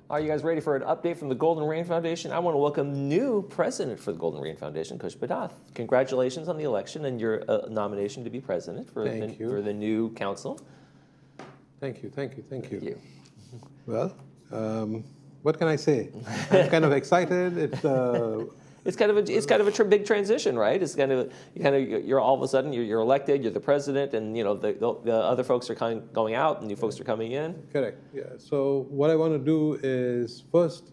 Are you guys ready for an update from the Golden Rain Foundation? I want to welcome new president for the Golden Rain Foundation, Kush Badath. Congratulations on the election and your nomination to be president for the new council. Thank you. Thank you. Well, what can I say? I'm kind of excited. It's kind of a big transition, right? You're all of a sudden you're elected, you're the president, and the other folks are kind of going out, and new folks are coming in. Correct. Yeah. So what I want to do is first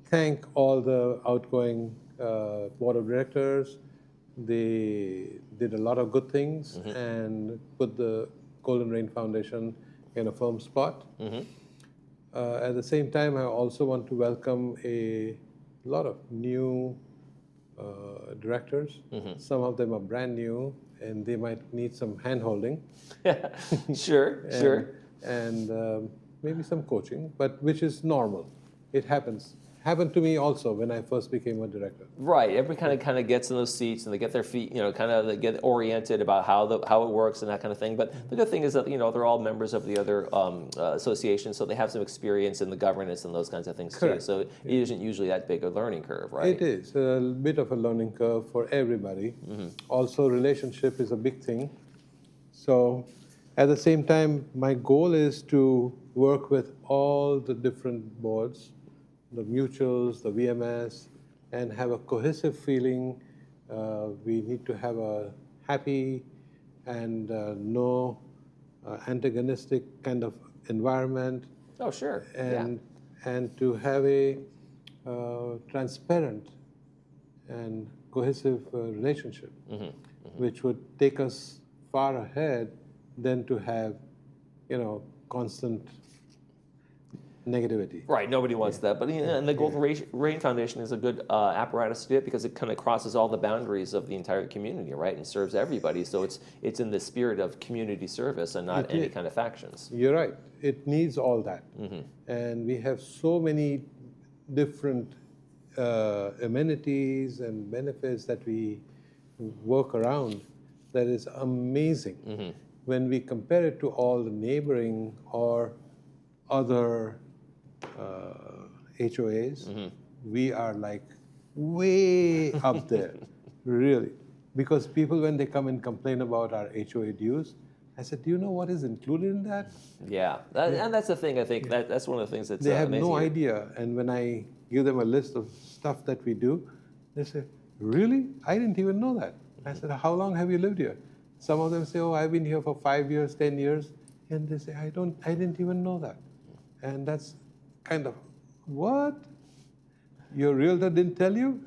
thank all the outgoing board of directors. They did a lot of good things and put the Golden Rain Foundation in a firm spot. At the same time, I also want to welcome a lot of new directors. Some of them are brand new, and they might need some hand-holding. Sure. And maybe some coaching, but which is normal. It happens. Happened to me also when I first became a director. Right. Everybody kind of gets in those seats and they get their feet, they get oriented about how it works and that kind of thing. But the good thing is that they're all members of the other associations, so they have some experience in the governance and those kinds of things too. So it isn't usually that big a learning curve, right? It is a bit of a learning curve for everybody. Also, relationship is a big thing. So, at the same time, my goal is to work with all the different boards, the mutuals, the VMS, and have a cohesive feeling. We need to have a happy and no antagonistic kind of environment. Oh, sure. And to have a transparent and cohesive relationship, which would take us far ahead than to have, constant negativity. Right, nobody wants that. But and the Golden Rain Foundation is a good apparatus to do it because it kind of crosses all the boundaries of the entire community, right, and serves everybody. So it's in the spirit of community service and not any kind of factions. You're right. It needs all that. And we have so many different amenities and benefits that we work around that is amazing. When we compare it to all the neighboring or other HOAs, we are like way up there, really. Because people, when they come and complain about our HOA dues, I said, do you know what is included in that? Yeah, and that's the thing, I think, that's one of the things that's They have amazing. no idea. And when I give them a list of stuff that we do, they say, really? I didn't even know that. I said, how long have you lived here? Some of them say, oh, I've been here for 5 years, 10 years. And they say, I didn't even know that. And that's kind of, what? Your realtor didn't tell you?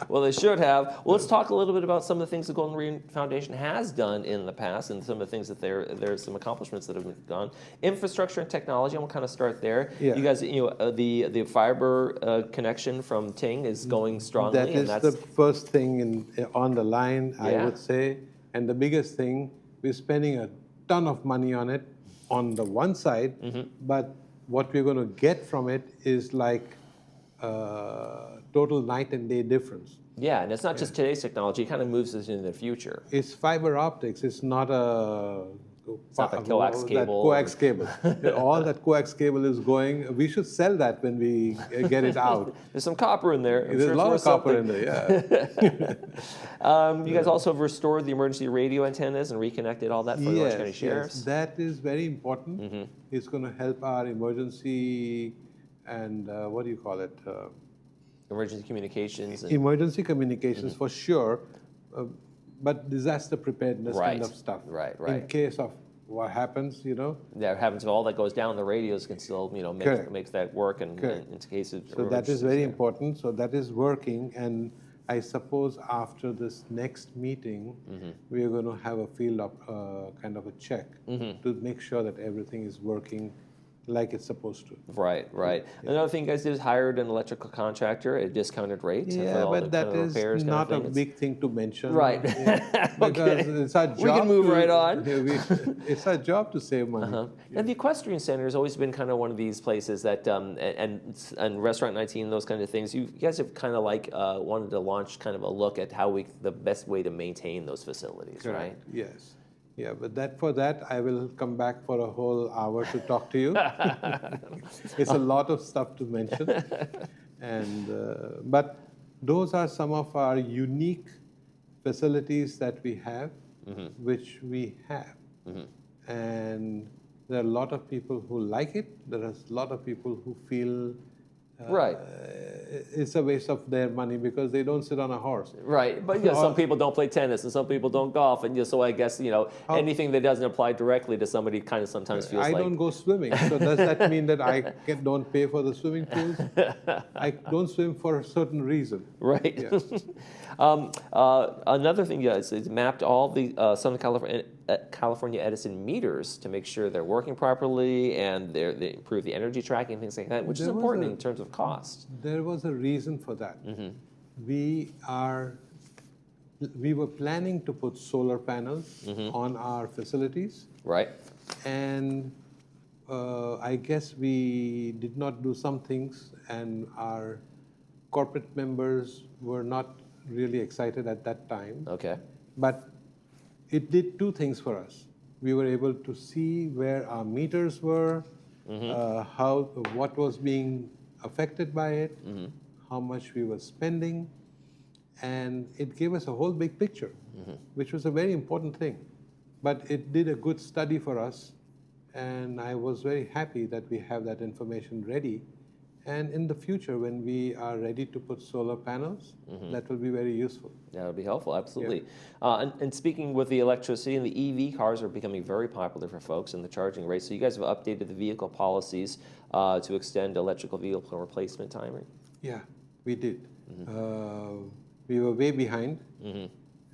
Well, they should have. Well, let's talk a little bit about some of the things the Golden Rain Foundation has done in the past and some of the things that there's some accomplishments that have been done. Infrastructure and technology, I'm going to kind of start there. Yeah. You guys, the fiber connection from Ting is going strongly. That is the first thing on the line, I would say. And the biggest thing, we're spending a ton of money on it on the one side, but what we're going to get from it is like total night and day difference. Yeah, and it's not just today's technology, it kind of moves us into the future. It's fiber optics, it's not that coax cable. That coax cable. All that coax cable is going, we should sell that when we get it out. There's some copper in there. There's a lot of copper in there, yeah. You guys also have restored the emergency radio antennas and reconnected all that for the Orange County Sheriffs. Yes, that is very important. It's going to help our emergency and what do you call it? Emergency communications. Emergency communications for sure, but disaster preparedness kind of stuff. Right. In case of what happens, That happens. All that goes down the radios can still, makes that work in case of. So that is very important. So that is working, and I suppose after this next meeting, we are going to have a field kind of a check to make sure that everything is working like it's supposed to. Right. Another thing you guys did is hired an electrical contractor at a discounted rate. Yeah, but that is not a big thing to mention. Right. Because it's our job. We can move right on. It's our job to save money. And the equestrian center has always been kind of one of these places that, and Restaurant 19, those kind of things, you guys have kind of wanted to launch kind of a look at how the best way to maintain those facilities, right? Yes. Yeah, but for that, I will come back for a whole hour to talk to you. It's a lot of stuff to mention. But those are some of our unique facilities that we have, which we have. And there are a lot of people who like it. There are a lot of people who feel Right. it's a waste of their money because they don't sit on a horse. Right, but some people don't play tennis and some people don't golf, and so I guess anything that doesn't apply directly to somebody kind of sometimes feels I like. don't go swimming, so does that mean that I don't pay for the swimming pools? I don't swim for a certain reason. Right. Yeah. Another thing, is it's mapped all the Southern California Edison meters to make sure they're working properly and they improve the energy tracking, things like that, which is important in terms of cost. There was a reason for that. We were planning to put solar panels on our facilities. Right. And I guess we did not do some things, and our corporate members were not really excited at that time. Okay. But it did two things for us. We were able to see where our meters were, what was being affected by it, how much we were spending, and it gave us a whole big picture, which was a very important thing. But it did a good study for us, and I was very happy that we have that information ready. And in the future, when we are ready to put solar panels, that will be very useful. That would be helpful, absolutely. Yeah. And speaking with the electricity, and the EV cars are becoming very popular for folks in the charging rate. So you guys have updated the vehicle policies to extend electrical vehicle replacement timing. Yeah, we did. We were way behind,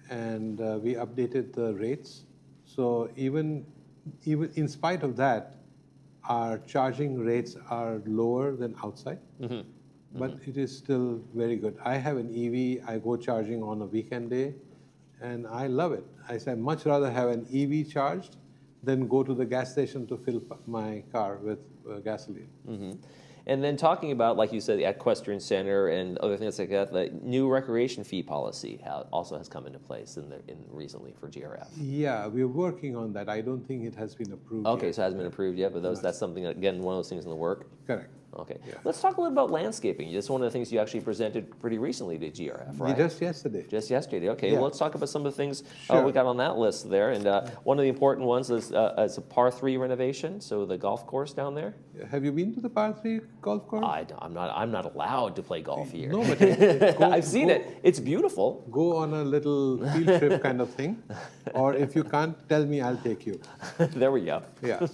and we updated the rates. So even in spite of that, our charging rates are lower than outside, but it is still very good. I have an EV. I go charging on a weekend day, and I love it. I say I'd much rather have an EV charged than go to the gas station to fill my car with gasoline. And then talking about, like you said, the Equestrian Center and other things like that, the new recreation fee policy also has come into place recently for GRF. Yeah, we're working on that. I don't think it has been approved Okay, yet. so it hasn't been approved yet, but that's something, again, one of those things in the work. Correct. Okay. Yeah. Let's talk a little about landscaping. That's one of the things you actually presented pretty recently to GRF, right? Just yesterday. Just yesterday. Okay. Yeah. Well, let's talk about some of the things Sure. we got on that list there. And one of the important ones is a par 3 renovation. So the golf course down there. Have you been to the par 3 golf course? I'm not allowed to play golf here. No, but I've seen it. It's beautiful. Go on a little field trip kind of thing. Or if you can't, tell me, I'll take you. There we go. Yeah.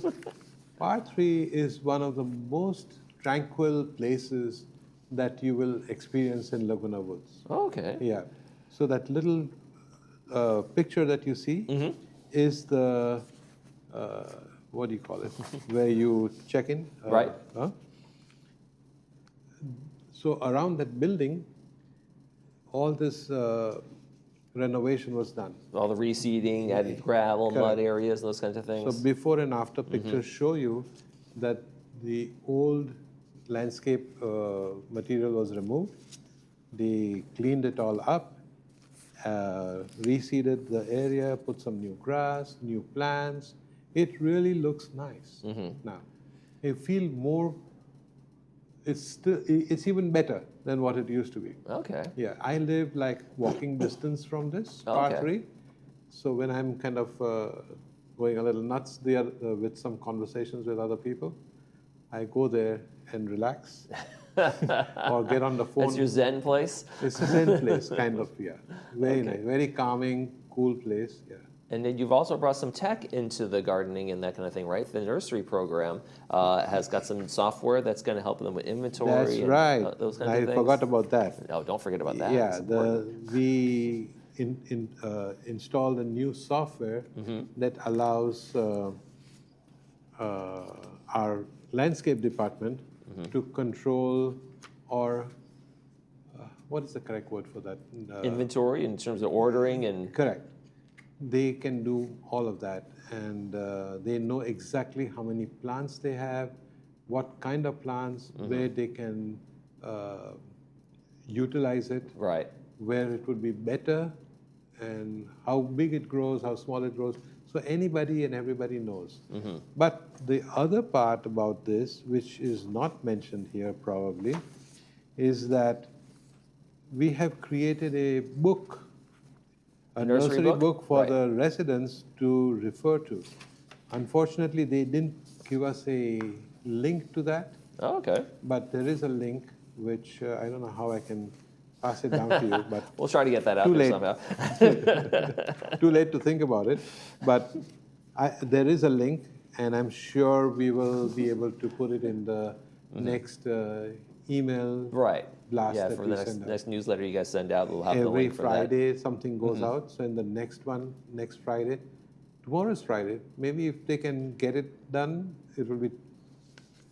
Par 3 is one of the most tranquil places that you will experience in Laguna Woods. Okay. Yeah. So that little picture that you see is the, what do you call it, where you check in. Right. So around that building, all this renovation was done. All the reseeding, added gravel, Correct. mud areas, those kinds of things. So before and after pictures show you that the old landscape material was removed. They cleaned it all up, reseeded the area, put some new grass, new plants. It really looks nice. Now, I feel more. It's even better than what it used to be. Okay. Yeah, I live like walking distance from this par 3. So when I'm kind of going a little nuts there with some conversations with other people, I go there and relax or get on the phone. That's your Zen place? It's a Zen place, kind of, yeah. Very nice, very calming, cool place, yeah. And then you've also brought some tech into the gardening and that kind of thing, right? The nursery program has got some software that's going to help them with inventory. That's and, right. Those kinds of things. I forgot about that. Oh, don't forget about that. Yeah, we installed a new software that allows our landscape department to control or what is the correct word for that? Inventory in terms of ordering and... Correct. They can do all of that, and they know exactly how many plants they have, what kind of plants, where they can utilize it, Right. where it would be better, and how big it grows, how small it grows. So anybody and everybody knows. But the other part about this, which is not mentioned here probably, is that we have created a book, a nursery book for the residents to refer to. Unfortunately, they didn't give us a link to that. Oh, okay. But there is a link, which I don't know how I can pass it down to you, but we'll try to get that out there somehow. Too late to think about it. But there is a link, and I'm sure we will be able to put it in the next email blast that for we the send out. next newsletter you guys send out, we'll have the Every link for that. Friday something goes out, so in the next one, next Friday, tomorrow's Friday, maybe if they can get it done, it will be...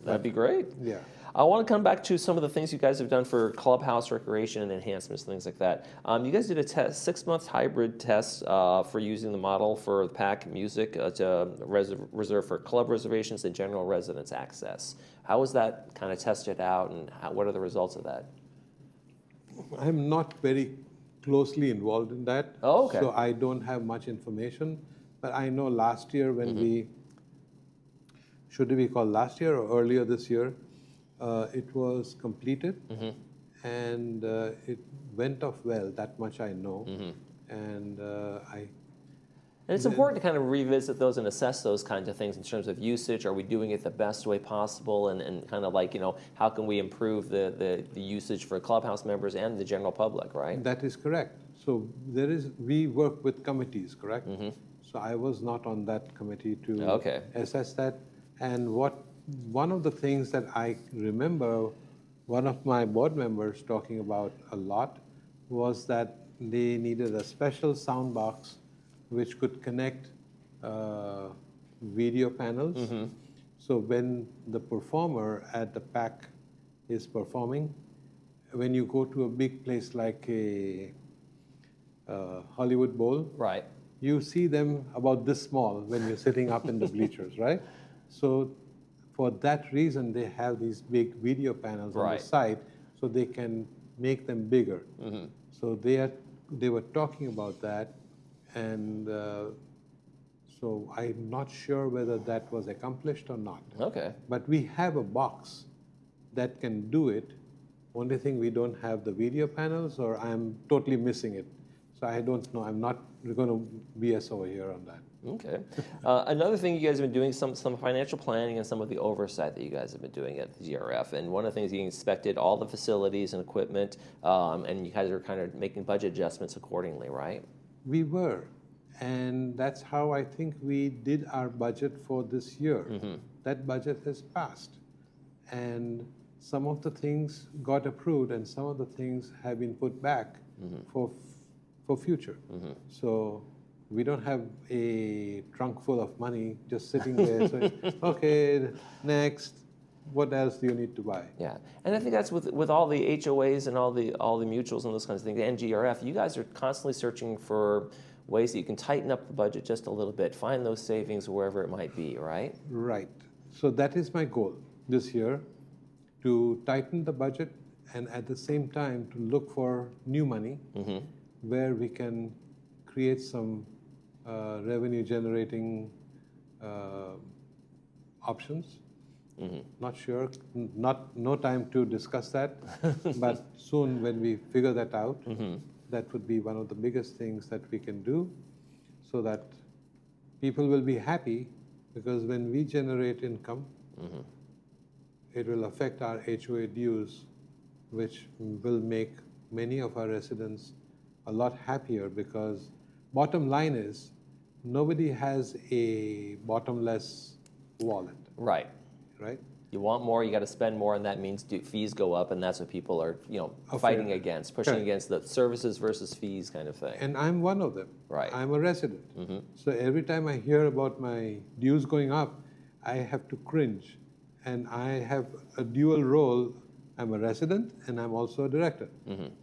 That'd be great. Yeah. I want to come back to some of the things you guys have done for clubhouse recreation and enhancements, things like that. You guys did a 6-month hybrid test for using the model for PAC music to reserve for club reservations and general residence access. How was that kind of tested out, and what are the results of that? I'm not very closely involved in that. Oh, okay. So I don't have much information. But I know last year when should it be called last year or earlier this year, it was completed, and it went off well. That much I know, and And it's important to kind of revisit those and assess those kinds of things in terms of usage. Are we doing it the best way possible, and kind of like, how can we improve the usage for clubhouse members and the general public, right? That is correct. So we work with committees, correct? So I was not on that committee to assess that. And one of the things that I remember one of my board members talking about a lot was that they needed a special sound box which could connect video panels. So when the performer at the PAC is performing, when you go to a big place like a Hollywood Bowl, you see them about this small when you're sitting up in the bleachers, right? So for that reason, they have these big video panels on the side, so they can make them bigger. So they were talking about that, and so I'm not sure whether that was accomplished or not. Okay. But we have a box that can do it. Only thing, we don't have the video panels, or I'm totally missing it. So I don't know. I'm not going to BS over here on that. Okay. Another thing you guys have been doing, some financial planning and some of the oversight that you guys have been doing at the GRF. And one of the things, you inspected all the facilities and equipment, and you guys are kind of making budget adjustments accordingly, right? We were. And that's how I think we did our budget for this year. That budget has passed. And some of the things got approved, and some of the things have been put back for future. So we don't have a trunk full of money just sitting there saying, okay, next, what else do you need to buy? Yeah, and I think that's with all the HOAs and all the mutuals and those kinds of things, and GRF, you guys are constantly searching for ways that you can tighten up the budget just a little bit, find those savings wherever it might be, right? Right. So that is my goal this year, to tighten the budget and at the same time to look for new money where we can create some revenue generating options. Not sure, no time to discuss that, but soon when we figure that out, that would be one of the biggest things that we can do, so that people will be happy, because when we generate income, it will affect our HOA dues, which will make many of our residents a lot happier, because bottom line is, nobody has a bottomless wallet. Right. Right? You want more, you got to spend more, and that means fees go up, and that's what people are, fighting against, pushing against the services versus fees kind of thing. And I'm one of them. Right. I'm a resident. So every time I hear about my dues going up, I have to cringe. And I have a dual role. I'm a resident, and I'm also a director.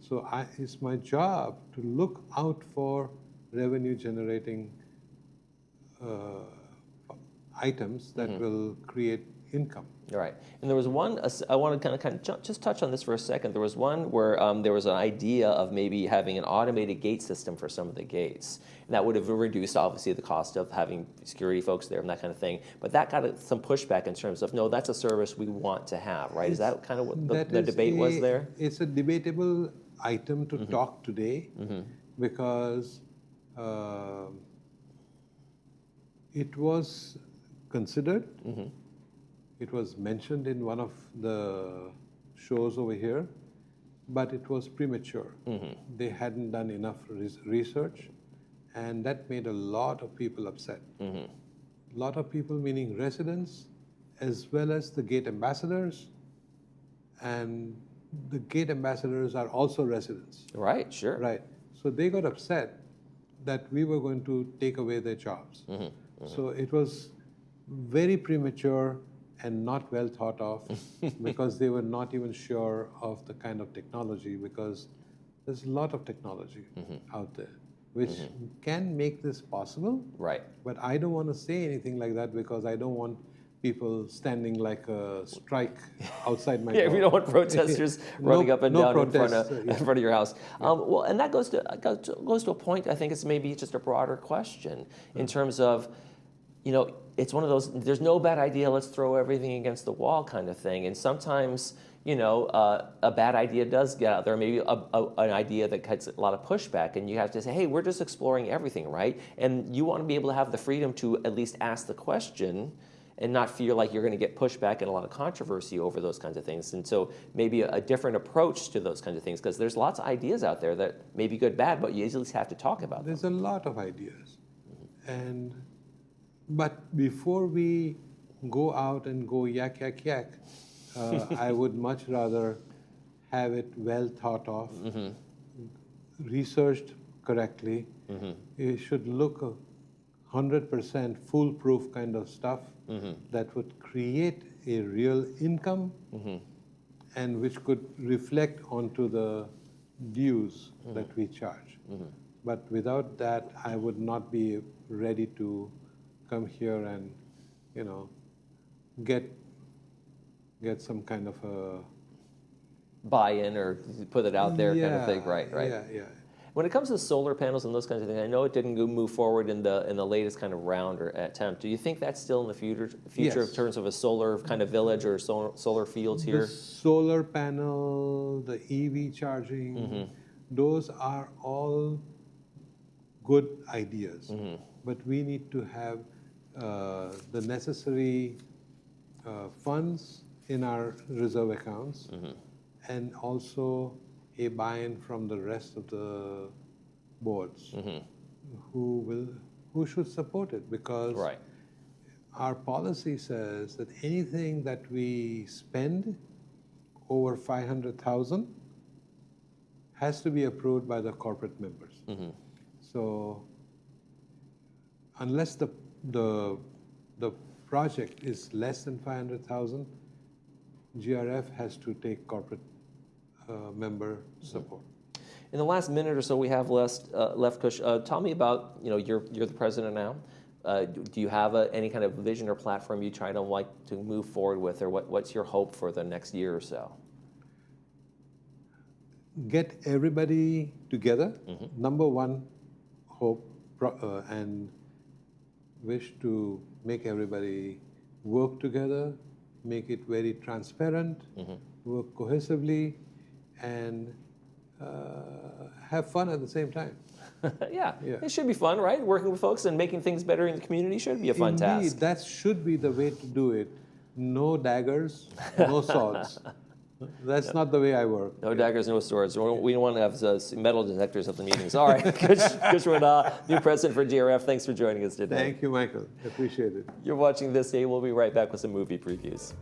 So it's my job to look out for revenue generating items that will create income. All right. And there was one, I want to kind of just touch on this for a second. There was one where there was an idea of maybe having an automated gate system for some of the gates. And that would have reduced, obviously, the cost of having security folks there and that kind of thing. But that got some pushback in terms of, no, that's a service we want to have, right? Is that kind of what the debate was there? It's a debatable item to talk today because it was considered. It was mentioned in one of the shows over here, but it was premature. They hadn't done enough research, and that made a lot of people upset. A lot of people, meaning residents, as well as the gate ambassadors, and the gate ambassadors are also residents. Right, sure. Right. So they got upset that we were going to take away their jobs. So it was very premature and not well thought of because they were not even sure of the kind of technology, because there's a lot of technology out there which can make this possible. Right. But I don't want to say anything like that because I don't want people standing like a strike outside my door. We don't want protesters running up and down in front of your house. Well, and that goes to a point. I think it's maybe just a broader question in terms of, it's one of those, there's no bad idea, let's throw everything against the wall kind of thing. And sometimes, a bad idea does get out there, maybe an idea that gets a lot of pushback, and you have to say, hey, we're just exploring everything, right? And you want to be able to have the freedom to at least ask the question and not feel like you're going to get pushback and a lot of controversy over those kinds of things. And so maybe a different approach to those kinds of things, because there's lots of ideas out there that may be good, bad, but you at least have to talk about them. There's a lot of ideas. But before we go out and go yak, yak, yak, I would much rather have it well thought of, researched correctly. It should look 100% foolproof kind of stuff that would create a real income and which could reflect onto the dues that we charge. But without that, I would not be ready to come here and, get some kind of a buy-in or put it out there kind of thing, right? Yeah. When it comes to solar panels and those kinds of things, I know it didn't move forward in the latest kind of round or attempt. Do you think that's still in the future Yes. in terms of a solar kind of village or solar fields here? The solar panel, the EV charging, those are all good ideas. But we need to have the necessary funds in our reserve accounts and also a buy-in from the rest of the boards who should support it, because our policy says that anything that we spend over $500,000 has to be approved by the corporate members. So unless the project is less than $500,000, GRF has to take corporate member support. In the last minute or so we have left, Kush, tell me about, you're the president now. Do you have any kind of vision or platform you try to like to move forward with, or what's your hope for the next year or so? Get everybody together. Number one hope and wish to make everybody work together, make it very transparent, work cohesively, and have fun at the same time. Yeah, it should be fun, right? Working with folks and making things better in the community should be a fun task. Indeed, that should be the way to do it. No daggers, no swords. That's not the way I work. No daggers, no swords. We don't want to have metal detectors at the meetings. All right, Kushwin, new president for GRF, thanks for joining us today. Thank you, Michael. Appreciate it. You're watching This Day. We'll be right back with some movie previews.